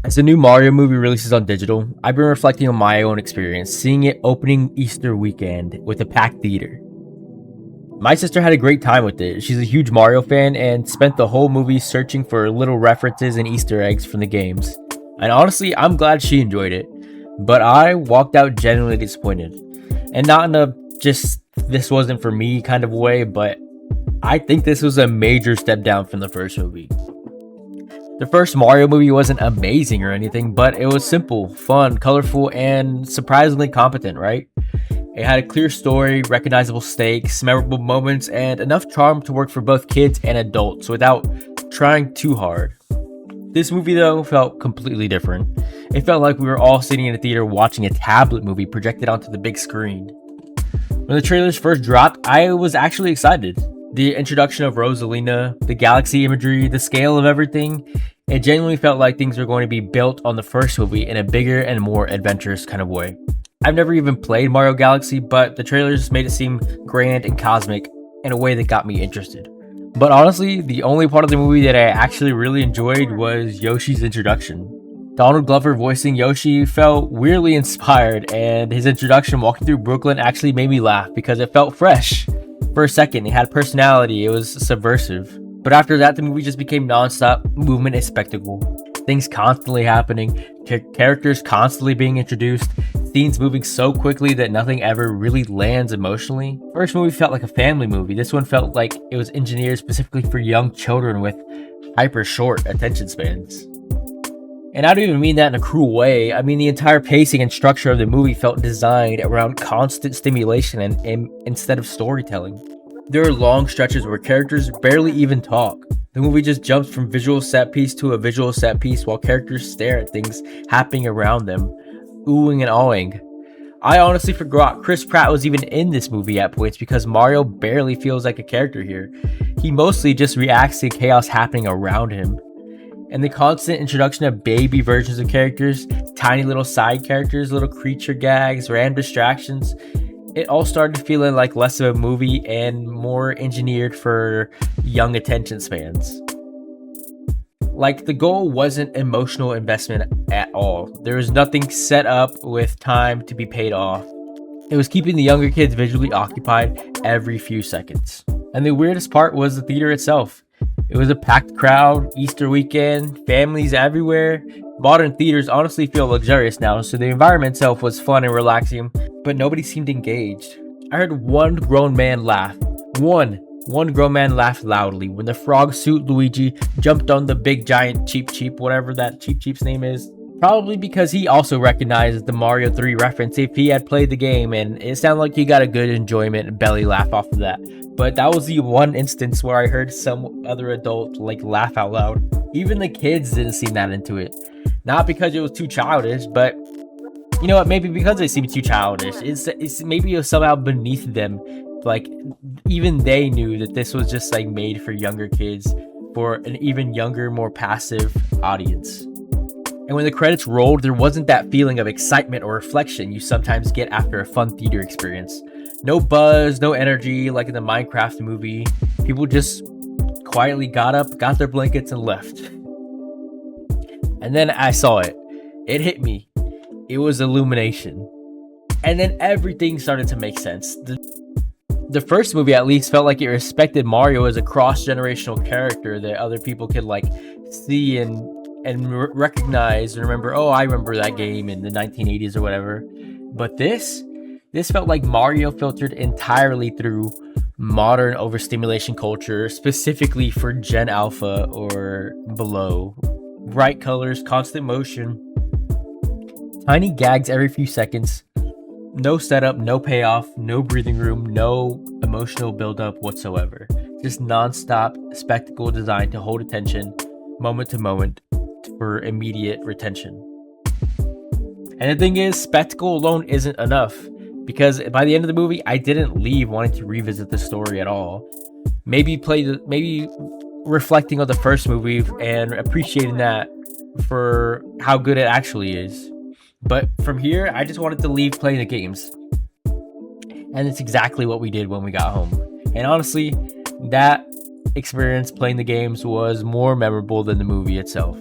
As the new Mario movie releases on digital, I've been reflecting on my own experience, seeing it opening Easter weekend with a packed theater. My sister had a great time with it. She's a huge Mario fan and spent the whole movie searching for little references and Easter eggs from the games. And honestly, I'm glad she enjoyed it. But I walked out genuinely disappointed. And not in a just this wasn't for me kind of way, but I think this was a major step down from the first movie. The first Mario movie wasn't amazing or anything, but it was simple, fun, colorful, and surprisingly competent, right? It had a clear story, recognizable stakes, memorable moments, and enough charm to work for both kids and adults without trying too hard. This movie, though, felt completely different. It felt like we were all sitting in a theater watching a tablet movie projected onto the big screen. When the trailers first dropped, I was actually excited. The introduction of Rosalina, the galaxy imagery, the scale of everything, it genuinely felt like things were going to be built on the first movie in a bigger and more adventurous kind of way. I've never even played Mario Galaxy, but the trailers made it seem grand and cosmic in a way that got me interested. But honestly, the only part of the movie that I actually really enjoyed was Yoshi's introduction. Donald Glover voicing Yoshi felt weirdly inspired, and his introduction walking through Brooklyn actually made me laugh because it felt fresh. For a second, it had personality, it was subversive. But after that, the movie just became non-stop movement and spectacle. Things constantly happening, characters constantly being introduced, scenes moving so quickly that nothing ever really lands emotionally. First movie felt like a family movie. This one felt like it was engineered specifically for young children with hyper short attention spans. And I don't even mean that in a cruel way. I mean the entire pacing and structure of the movie felt designed around constant stimulation and instead of storytelling. There are long stretches where characters barely even talk. The movie just jumps from visual set piece to a visual set piece while characters stare at things happening around them, oohing and awing. I honestly forgot Chris Pratt was even in this movie at points because Mario barely feels like a character here. He mostly just reacts to chaos happening around him. And the constant introduction of baby versions of characters, tiny little side characters, little creature gags, random distractions, it all started feeling like less of a movie and more engineered for young attention spans. Like, the goal wasn't emotional investment at all. There was nothing set up with time to be paid off. It was keeping the younger kids visually occupied every few seconds. And the weirdest part was the theater itself. It was a packed crowd, Easter weekend, families everywhere. Modern theaters honestly feel luxurious now, so the environment itself was fun and relaxing, but nobody seemed engaged. I heard one grown man laugh. One grown man laughed loudly when the frog suit Luigi jumped on the big giant Cheep, whatever that Cheep's name is. Probably because he also recognized the Mario 3 reference if he had played the game, and it sounded like he got a good enjoyment and belly laugh off of that. But that was the one instance where I heard some other adult laugh out loud. Even the kids didn't seem that into it. Not because it was too childish, but you know what, maybe because it seemed too childish. It's maybe it was somehow beneath them. Like, even they knew that this was just made for younger kids, for an even younger, more passive audience. And when the credits rolled, there wasn't that feeling of excitement or reflection you sometimes get after a fun theater experience. No buzz, no energy like in the Minecraft movie. People just quietly got up, got their blankets, and left. And then I saw it. It hit me. It was illumination. And then everything started to make sense. The first movie at least felt like it respected Mario as a cross-generational character that other people could see and recognize and remember. Oh, I remember that game in the 1980s or whatever. But this felt like Mario filtered entirely through modern overstimulation culture, specifically for Gen Alpha or below. Bright colors, constant motion, tiny gags every few seconds, no setup, no payoff, no breathing room, no emotional buildup whatsoever. Just non-stop spectacle designed to hold attention moment to moment for immediate retention. And the thing is, spectacle alone isn't enough, because by the end of the movie, I didn't leave wanting to revisit the story at all. Maybe reflecting on the first movie and appreciating that for how good it actually is. But from here, I just wanted to leave playing the games. And it's exactly what we did when we got home. And honestly, that experience playing the games was more memorable than the movie itself.